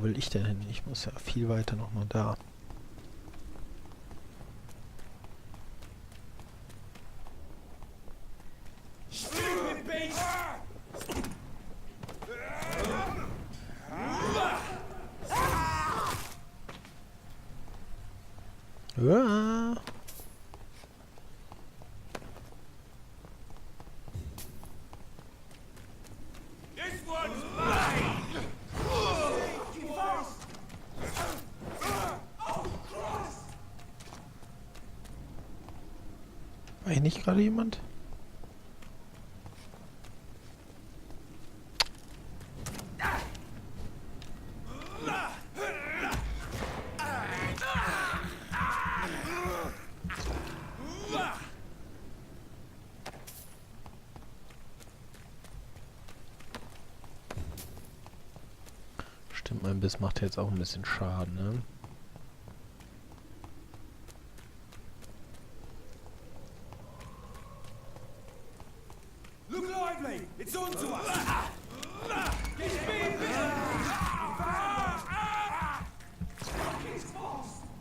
Wo will ich denn hin? Ich muss ja viel weiter nochmal da. Ja. War hier nicht gerade jemand? Stimmt, mein Biss macht jetzt auch ein bisschen Schaden, ne?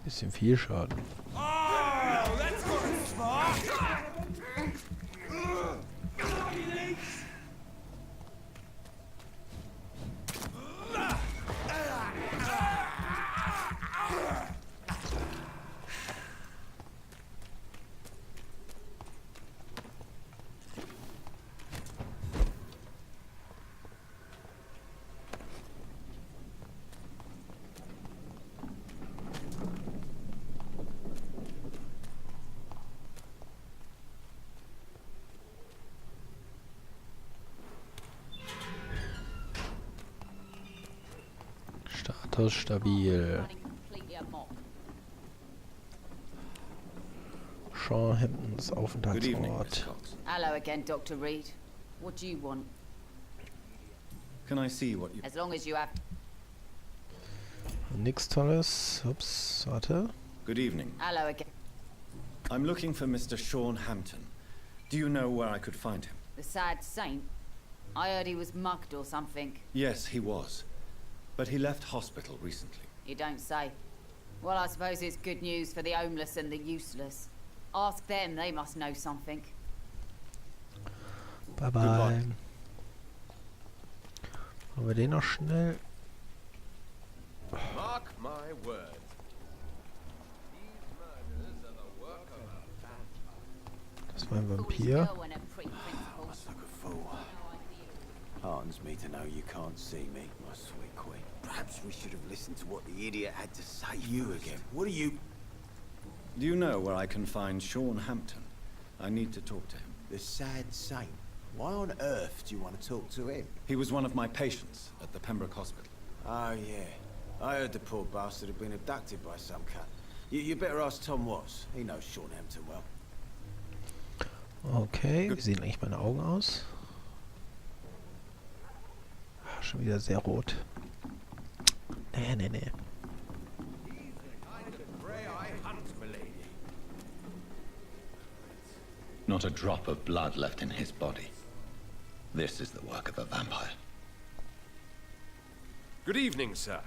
Bisschen viel Schaden. Status stabil. Sean Hamptons Aufenthaltsort. Hello again, Dr. Reed. What do you want? Can I see what you... As long as you have... Nix Tolles. Ups, warte. Good evening. Hello again. I'm looking for Mr. Sean Hampton. Do you know where I could find him? The sad saint? I heard he was mugged or something. Yes, he was. But he left hospital recently. You don't say. Well, I suppose it's good news for the homeless and the useless. Ask them, they must know something. Bye bye. Wollen wir den noch schnell? Mark my words. These murders are the work of a vampire. Das war ein Vampir. Must look a fool. Heartens me to know you can't see me, my sweet queen. Perhaps we should have listened to what the idiot had to say. You again. What are you... Do you know where I can find Sean Hampton? I need to talk to him. The sad saint? Why on earth do you want to talk to him? He was one of my patients at the Pembroke Hospital. Oh, yeah. I heard the poor bastard had been abducted by some cat. You better ask Tom Watts. He knows Sean Hampton well. Okay, wie sehen eigentlich meine Augen aus? Ah, schon wieder sehr rot. Nee. Not a drop of blood left in his body. This is the work of a vampire. Good evening, sir.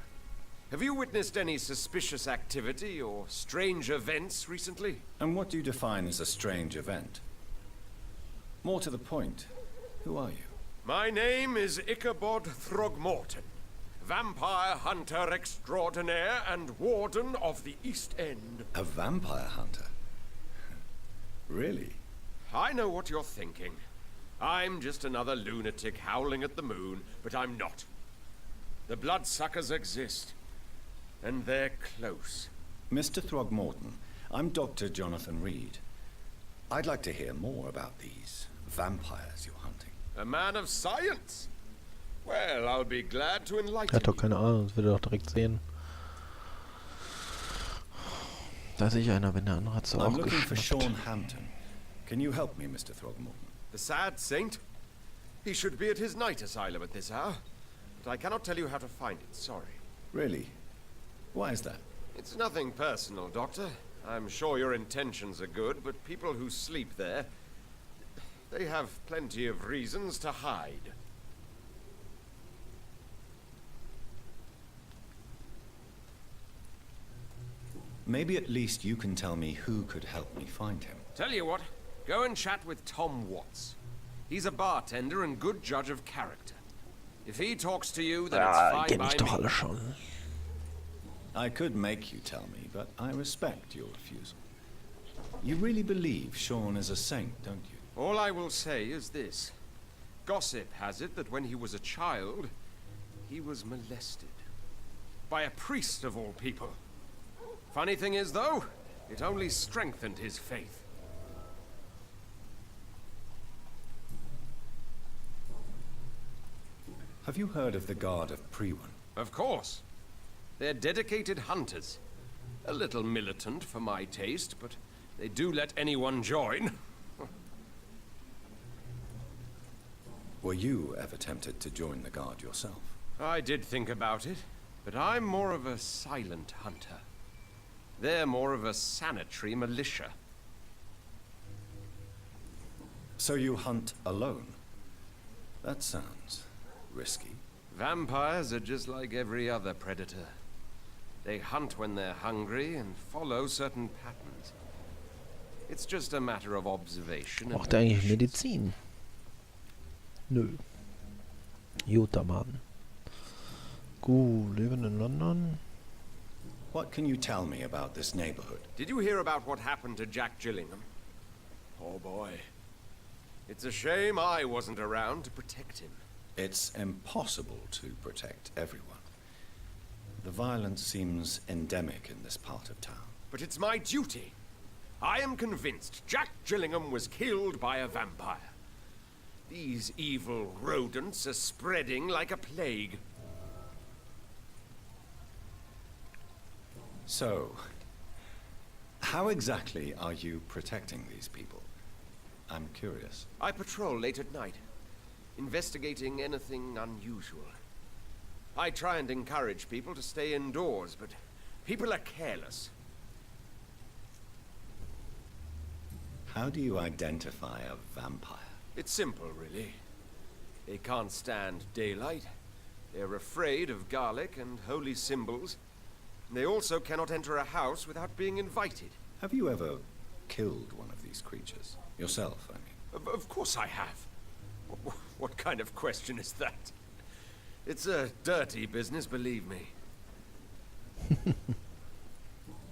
Have you witnessed any suspicious activity or strange events recently? And what do you define as a strange event? More to the point, who are you? My name is Ichabod Throgmorton, vampire hunter extraordinaire and warden of the East End. A vampire hunter? Really? I know what you're thinking. I'm just another lunatic howling at the moon, but I'm not. The bloodsuckers exist, and they're close. Mr. Throgmorton, I'm Dr. Jonathan Reed. I'd like to hear more about these vampires you're hunting. A man of science? Well, I'll be glad to Er enlighten hat doch you. keine Ahnung, das wird er doch direkt sehen. Da sehe ich einer, wenn der andere hat so I'm auch looking for geschnappt. Sean Hampton. Can you help me, Mr. Throgmorton? The sad saint? He should be at his night asylum at this hour. But I cannot tell you how to find it, sorry. Really? Why is that? It's nothing personal, Doctor. I'm sure your intentions are good, but people who sleep there, they have plenty of reasons to hide. Maybe at least you can tell me who could help me find him. Tell you what, go and chat with Tom Watts. He's a bartender and good judge of character. If he talks to you, then it's fine Kenn by ich doch me. alle schon. I could make you tell me, but I respect your refusal. You really believe Sean is a saint, don't you? All I will say is this. Gossip has it that when he was a child, he was molested. By a priest of all people. Funny thing is, though, it only strengthened his faith. Have you heard of the Guard of Priwen? Of course. They're dedicated hunters. A little militant for my taste, but they do let anyone join. Were you ever tempted to join the Guard yourself? I did think about it, but I'm more of a silent hunter. They're more of a sanitary militia. So you hunt alone? That sounds risky. Vampires are just like every other predator. They hunt when they're hungry and follow certain patterns. It's just a matter of observation. Macht er eigentlich Medizin? Nö. Guter Mann. Gut, leben in London. What can you tell me about this neighborhood? Did you hear about what happened to Jack Gillingham? Oh boy. It's a shame I wasn't around to protect him. It's impossible to protect everyone. The violence seems endemic in this part of town. But it's my duty. I am convinced Jack Gillingham was killed by a vampire. These evil rodents are spreading like a plague. So, how exactly are you protecting these people? I'm curious. I patrol late at night, investigating anything unusual. I try and encourage people to stay indoors, but people are careless. How do you identify a vampire? It's simple, really. They can't stand daylight. They're afraid of garlic and holy symbols. They also cannot enter a house without being invited. Have you ever killed one of these creatures? Yourself, I mean. Of course I have. What kind of question is that? It's a dirty business, believe me.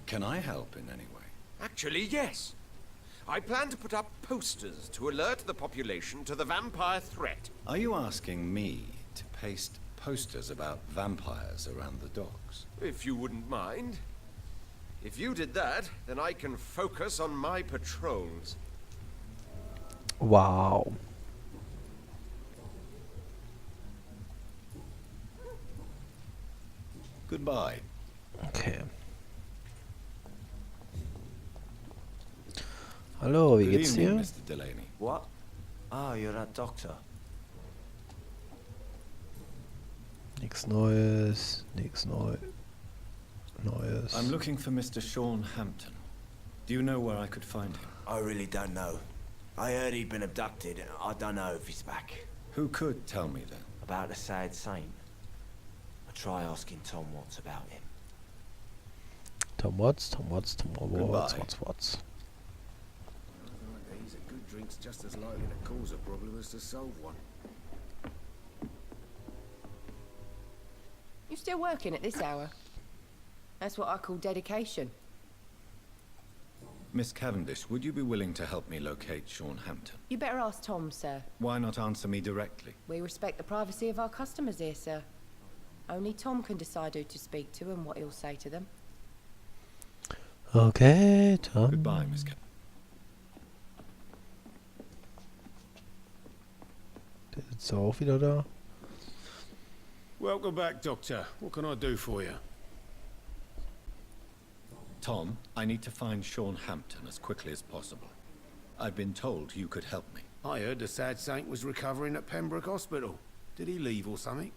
Can I help in any way? Actually, yes. I plan to put up posters to alert the population to the vampire threat. Are you asking me to paste posters about vampires around the docks? If you wouldn't mind. If you did that, then I can focus on my patrols. Wow. Goodbye. Okay. Hallo, wie Good geht's evening, dir? Mr. Delaney. What? Oh, you're that doctor. Nix Neues, Neues. I'm looking for Mr. Sean Hampton. Do you know where I could find him? I really don't know. I heard he'd been abducted. I don't know if he's back. Who could tell me then? About the sad saint. I'll try asking Tom Watts about him. Tom Watts, Tom Watts, Tom Watts, Goodbye. Watts. Nowadays, a good drink's just as likely to cause a problem as to solve one. You still working at this hour? That's what I call dedication. Miss Cavendish, would you be willing to help me locate Sean Hampton? You better ask Tom, sir. Why not answer me directly? We respect the privacy of our customers here, sir. Only Tom can decide who to speak to and what he'll say to them. Okay, Tom. Goodbye, Miss Cavendish. Der sitzt auch wieder da. Welcome back, Doctor. What can I do for you? Tom, I need to find Sean Hampton as quickly as possible. I've been told you could help me. I heard the sad saint was recovering at Pembroke Hospital. Did he leave or something?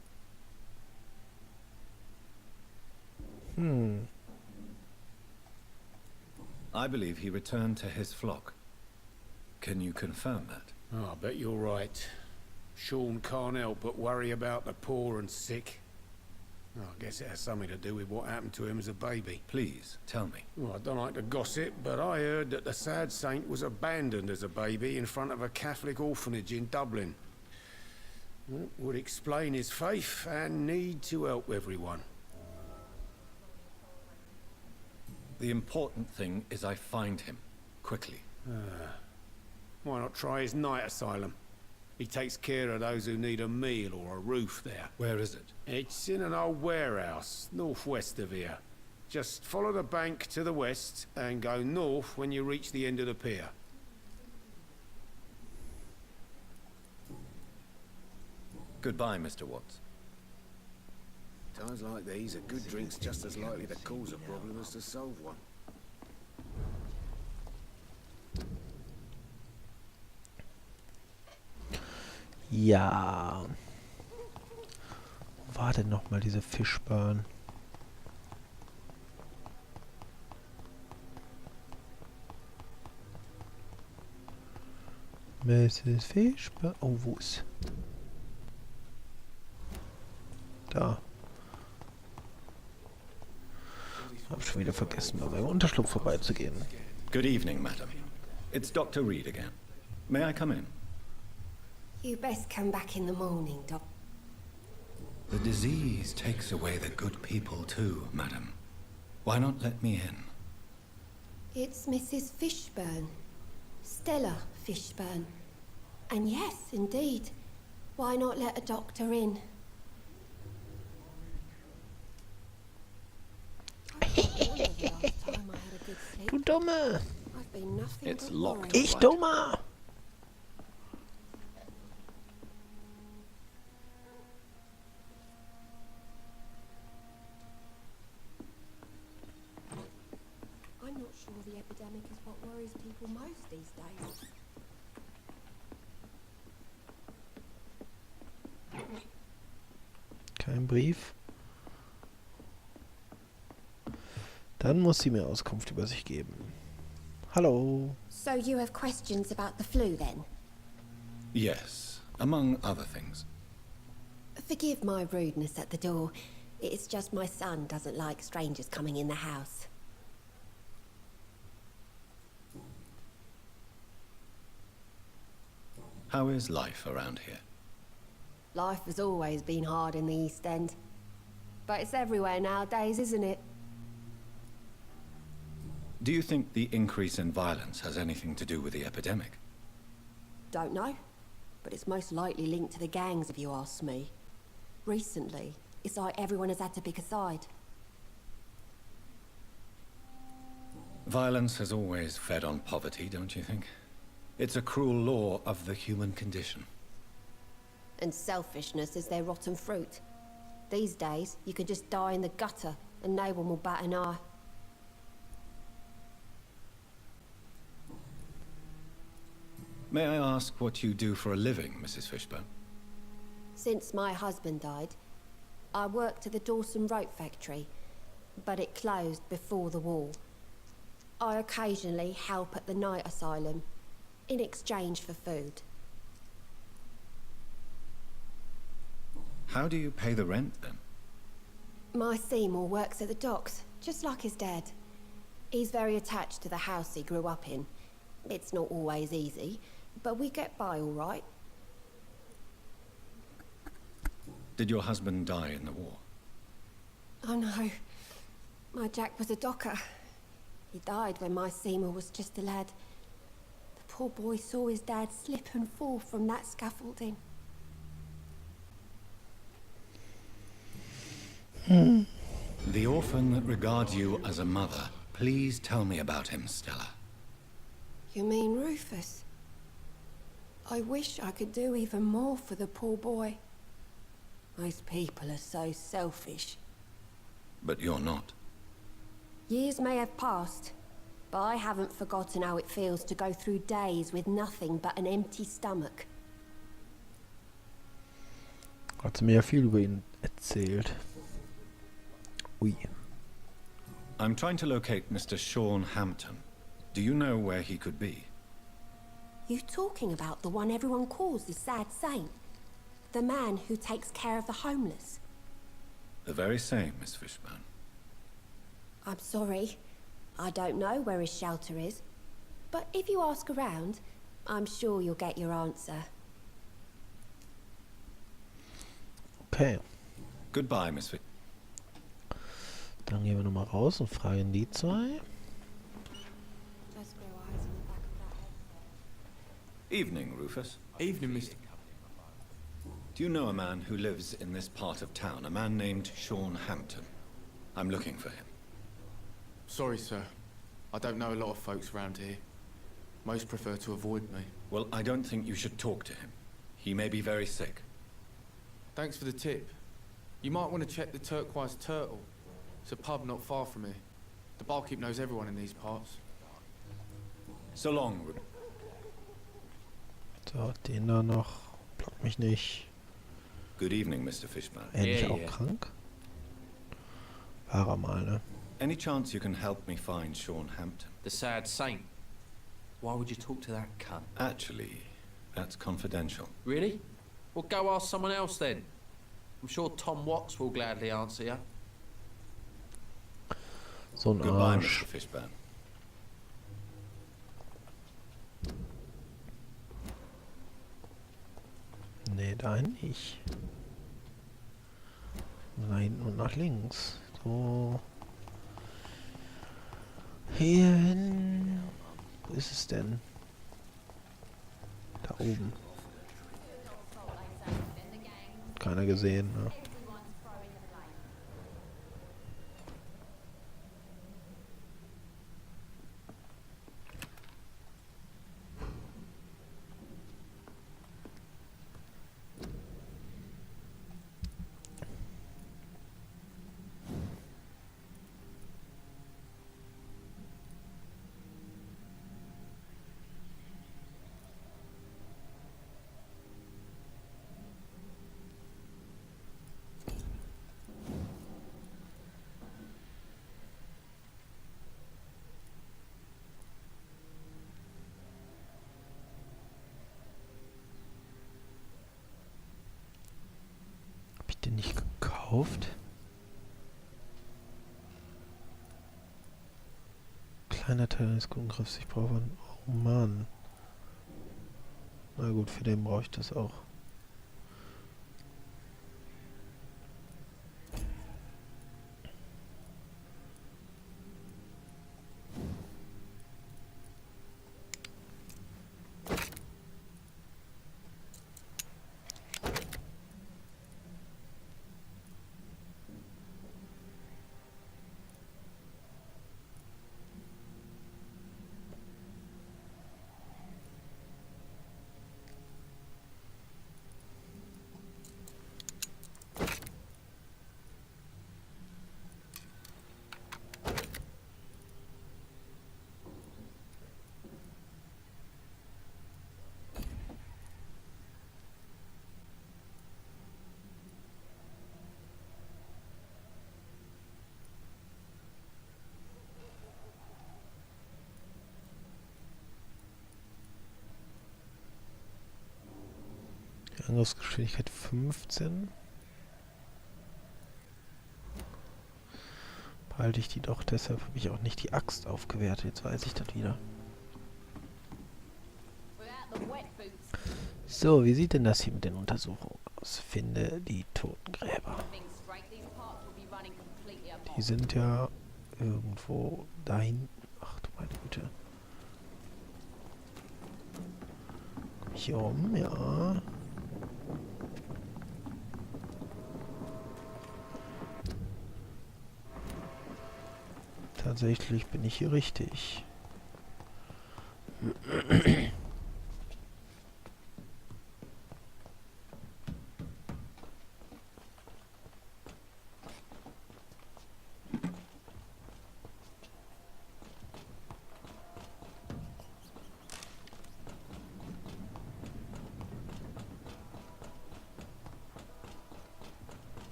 I believe he returned to his flock. Can you confirm that? Oh, I bet you're right. Sean can't help but worry about the poor and sick. I guess it has something to do with what happened to him as a baby. Please, tell me. Well, I don't like to gossip, but I heard that the sad saint was abandoned as a baby in front of a Catholic orphanage in Dublin. Well, would explain his faith and need to help everyone. The important thing is I find him. Quickly. Why not try his night asylum? He takes care of those who need a meal or a roof there. Where is it? It's in an old warehouse, northwest of here. Just follow the bank to the west and go north when you reach the end of the pier. Goodbye, Mr. Watts. Times like these, a good drink's just as likely to cause a problem as to solve one. Ja. Wo war denn nochmal diese Fischbahn? Mrs. Fischbahn. Oh, wo ist? Da. Hab schon wieder vergessen, bei meinem Unterschlupf vorbeizugehen. Good evening, madam. It's Dr. Reed again. May I come in? You best come back in the morning, Doc. The disease takes away the good people too, madam. Why not let me in? It's Mrs. Fishburne. Stella Fishburne. And yes, indeed. Why not let a doctor in? Du Dumme! I've been nothing It's but locked. worried. Ich Dummer! I'm not sure the epidemic is what worries people most these days. Kein Brief. Dann muss sie mir Auskunft über sich geben. Hallo. So you have questions about the flu then? Yes, among other things. Forgive my rudeness at the door. It's just my son doesn't like strangers coming in the house. How is life around here? Life has always been hard in the East End. But it's everywhere nowadays, isn't it? Do you think the increase in violence has anything to do with the epidemic? Don't know. But it's most likely linked to the gangs, if you ask me. Recently, it's like everyone has had to pick a side. Violence has always fed on poverty, don't you think? It's a cruel law of the human condition. And selfishness is their rotten fruit. These days, you can just die in the gutter, and no one will bat an eye. May I ask what you do for a living, Mrs. Fishburne? Since my husband died, I worked at the Dawson Rope factory, but it closed before the war. I occasionally help at the night asylum, in exchange for food. How do you pay the rent, then? My Seymour works at the docks, just like his dad. He's very attached to the house he grew up in. It's not always easy, but we get by all right. Did your husband die in the war? Oh no, my Jack was a docker. He died when my Seymour was just a lad. The poor boy saw his dad slip and fall from that scaffolding. The orphan that regards you as a mother. Please tell me about him, Stella. You mean Rufus? I wish I could do even more for the poor boy. Most people are so selfish. But you're not. Years may have passed, but I haven't forgotten how it feels to go through days with nothing but an empty stomach. Hat sie mir ja viel über ihn erzählt. Ui. I'm trying to locate Mr. Sean Hampton. Do you know where he could be? You talking about the one everyone calls the sad saint? The man who takes care of the homeless? The very same, Miss Fishburne. I'm sorry. I don't know where his shelter is. But if you ask around, I'm sure you'll get your answer. Okay. Goodbye, Miss Fishburne. Dann gehen wir nochmal raus und fragen die zwei. Evening, Rufus. Evening, Mr. Do you know a man who lives in this part of town? A man named Sean Hampton. I'm looking for him. Sorry, sir. I don't know a lot of folks around here. Most prefer to avoid me. Well, I don't think you should talk to him. He may be very sick. Thanks for the tip. You might want to check the Turquoise Turtle. It's a pub not far from here. The barkeep knows everyone in these parts. So long, Rufus. So, den da noch. Block mich nicht. Good evening, Mr. Fishburne. Nicht auch krank? War er mal, ne? Any chance you can help me find Sean Hampton? The sad saint. Why would you talk to that cunt? Actually, that's confidential. Really? Well, go ask someone else then. I'm sure Tom Watts will gladly answer you. So ein Goodbye, Arsch. Mr. Fishburne. Nee, dahin nicht. Nach hinten und nach links. So. Hier hin. Wo ist es denn? Da oben. Keiner gesehen, ne? Hab ich den nicht gekauft? Kleiner Teil eines Kundengriffs, ich brauche einen... Oh Mann. Na gut, für den brauche ich das auch. Angriffsgeschwindigkeit 15. Behalte ich die doch, deshalb habe ich auch nicht die Axt aufgewertet. Jetzt weiß ich das wieder. So, wie sieht denn das hier mit den Untersuchungen aus? Finde die Totengräber. Die sind ja irgendwo dahin. Ach du meine Güte. Komm ich hier rum? Ja. Tatsächlich bin ich hier richtig.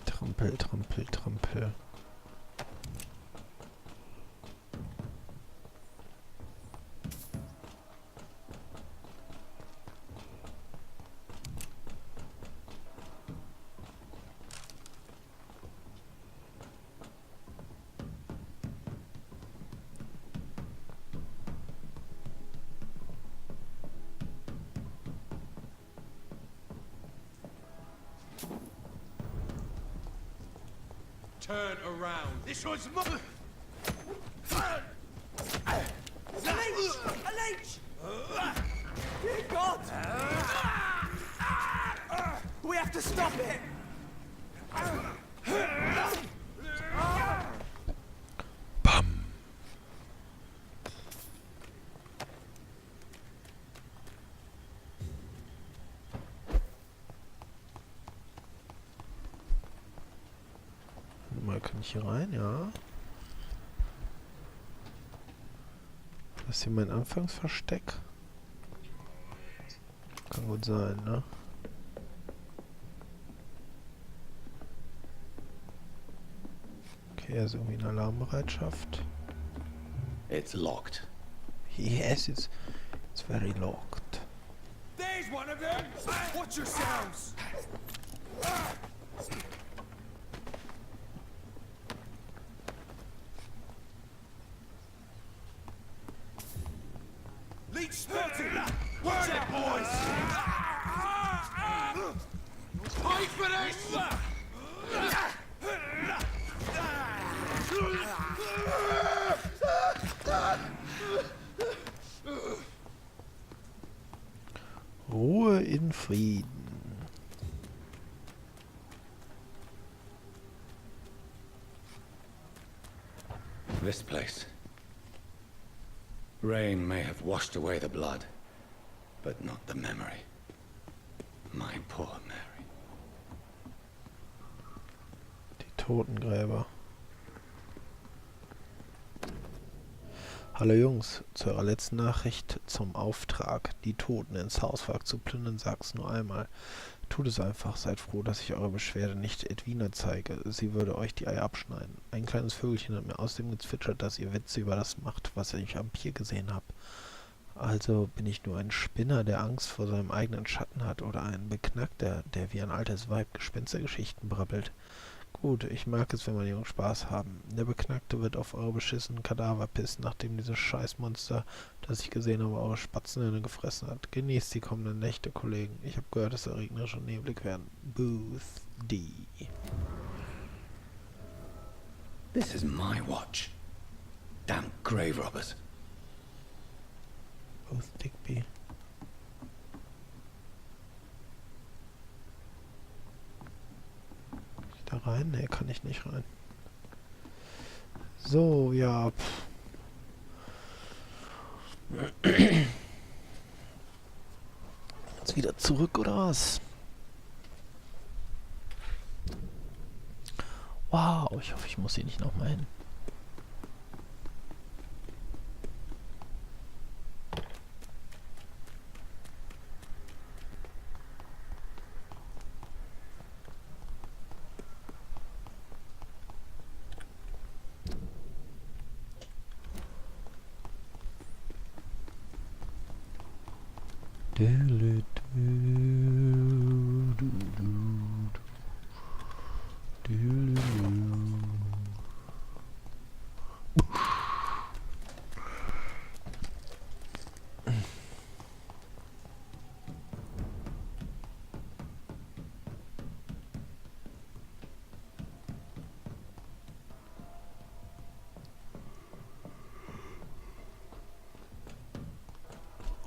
Trampel, trampel, trampel. Turn around. This one's mine! A leech! Dear God! We have to stop it! Bam. Mal, kann ich hier rein? Ja. Das ist hier mein Anfangsversteck. Kann gut sein, ne? Okay, also irgendwie eine Alarmbereitschaft. It's locked. Yes, it's very locked. There's one of them! Watch yourselves! Leech spotted! Watch out, boys! Fight for this! Ruhe in Frieden. This place. Rain may have washed away the blood, but not the memory. My poor Mary. Die Totengräber. Hallo Jungs, zu eurer letzten Nachricht zum Auftrag, die Toten ins Hauswrack zu plündern, sag's nur einmal. Tut es einfach, seid froh, dass ich eure Beschwerde nicht Edwina zeige. Sie würde euch die Eier abschneiden. Ein kleines Vögelchen hat mir außerdem gezwitschert, dass ihr Witze über das macht, was ich am Pier gesehen habe. Also bin ich nur ein Spinner, der Angst vor seinem eigenen Schatten hat, oder ein Beknackter, der wie ein altes Weib Gespenstergeschichten brabbelt. Gut, ich mag es, wenn meine Jungs Spaß haben. Der Beknackte wird auf eure beschissenen Kadaver pissen, nachdem dieses Scheißmonster, das ich gesehen habe, eure Spatzenhirne gefressen hat. Genießt die kommenden Nächte, Kollegen. Ich habe gehört, es soll regnerisch und neblig werden. Booth D. This is my watch. Damn grave robbers. Booth Digby. Da rein? Ne, kann ich nicht rein. So, ja. Jetzt wieder zurück, oder was? Wow, ich hoffe, ich muss hier nicht nochmal hin.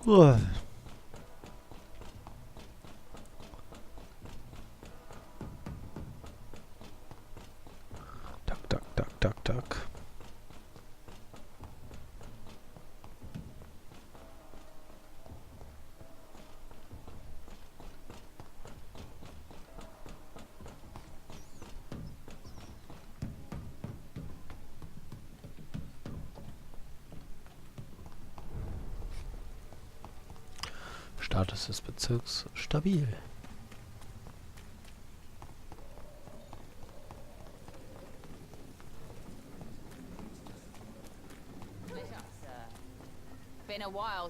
Uah. Tak. Status des Bezirks stabil. Been a while.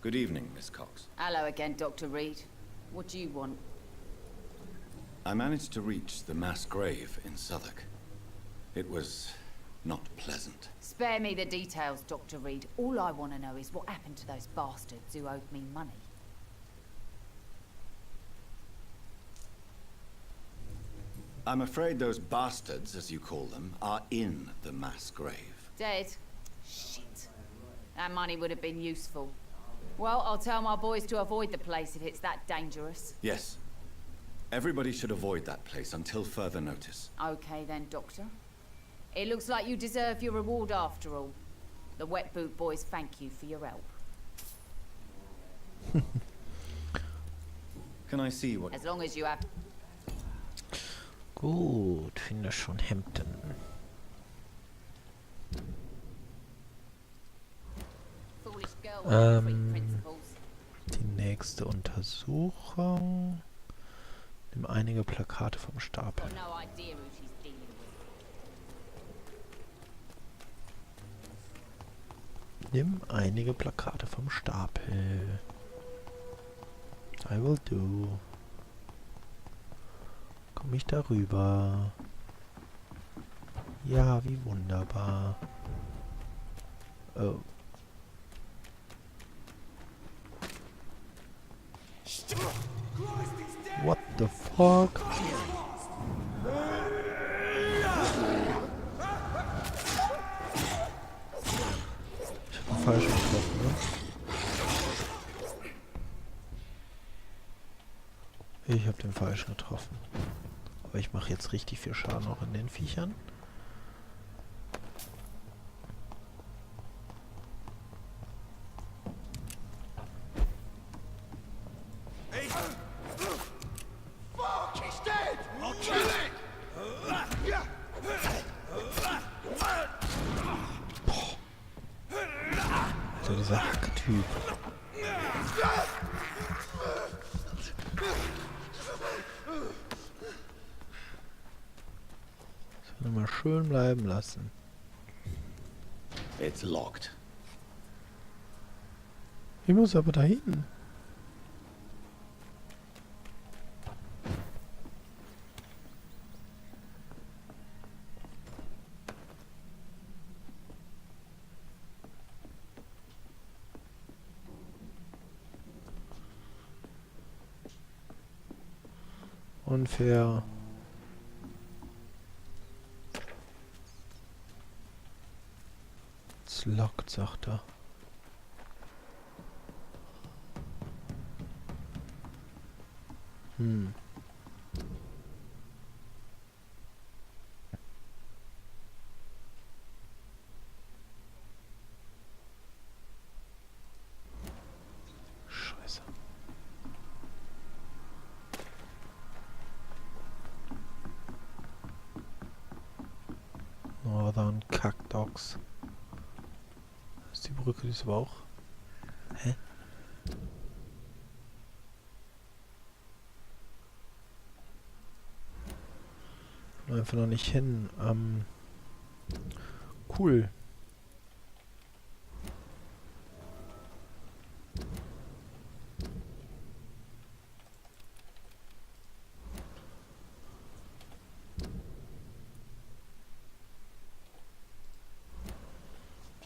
Good evening, Miss Cox. Hello again, Dr. Reed. What do you want? I managed to reach the mass grave in Southwark. It was not pleasant. Spare me the details, Dr. Reed. All I want to know is what happened to those bastards who owed me money. I'm afraid those bastards, as you call them, are in the mass grave. Dead? Shit. That money would have been useful. Well, I'll tell my boys to avoid the place if it's that dangerous. Yes. Everybody should avoid that place until further notice. Okay then, Doctor. It looks like you deserve your reward after all. The Wet Boot boys thank you for your help. Can I see what... As long as you have... Gut, finde schon Hemden. Foolish girl with free principles. Die nächste Untersuchung. Nimm einige Plakate vom Stapel. Got no idea who she's dealing with. Nimm einige Plakate vom Stapel. I will do. Komm ich darüber? Ja, wie wunderbar. Oh. What the fuck? Ich hab den falschen getroffen, ne? Ich hab den falschen getroffen. Aber ich mache jetzt richtig viel Schaden auch in den Viechern. So dieser Hacktyp. Das will mal schön bleiben lassen. It's locked. Ich muss aber da hinten. Unfair. Es lockt, sagt er. Scheiße. Northern Kackdogs. Das ist die Brücke, die ist aber auch. Hä? Einfach noch nicht hin. Cool.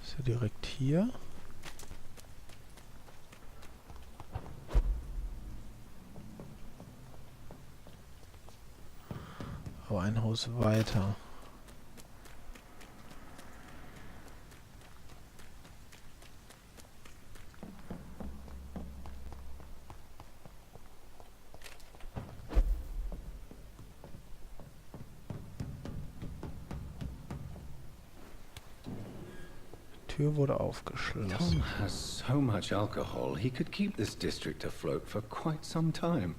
Ist ja direkt hier. Aber ein Haus weiter. Die Tür wurde aufgeschlossen. Tom has so much alcohol, he could keep this district afloat for quite some time.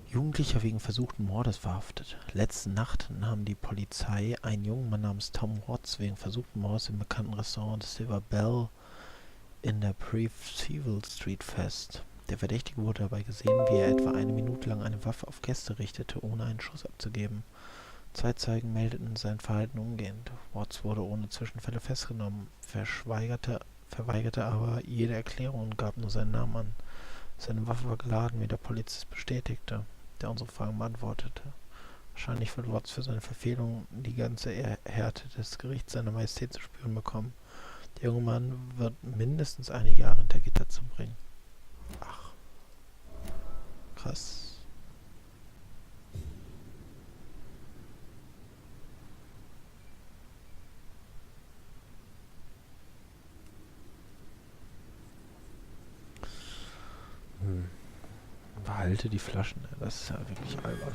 Jugendlicher wegen versuchten Mordes verhaftet. Letzte Nacht nahm die Polizei einen jungen Mann namens Tom Watts wegen versuchten Mordes im bekannten Restaurant Silver Bell in der Preville Street fest. Der Verdächtige wurde dabei gesehen, wie er etwa eine Minute lang eine Waffe auf Gäste richtete, ohne einen Schuss abzugeben. Zeitzeugen meldeten sein Verhalten umgehend. Watts wurde ohne Zwischenfälle festgenommen, verweigerte aber jede Erklärung und gab nur seinen Namen an. Seine Waffe war geladen, wie der Polizist bestätigte, der unsere Fragen beantwortete. Wahrscheinlich wird Watts für seine Verfehlung die ganze Härte des Gerichts seiner Majestät zu spüren bekommen. Der junge Mann wird mindestens einige Jahre hinter Gitter zu bringen. Ach. Krass. Behalte die Flaschen. Das ist ja wirklich albern.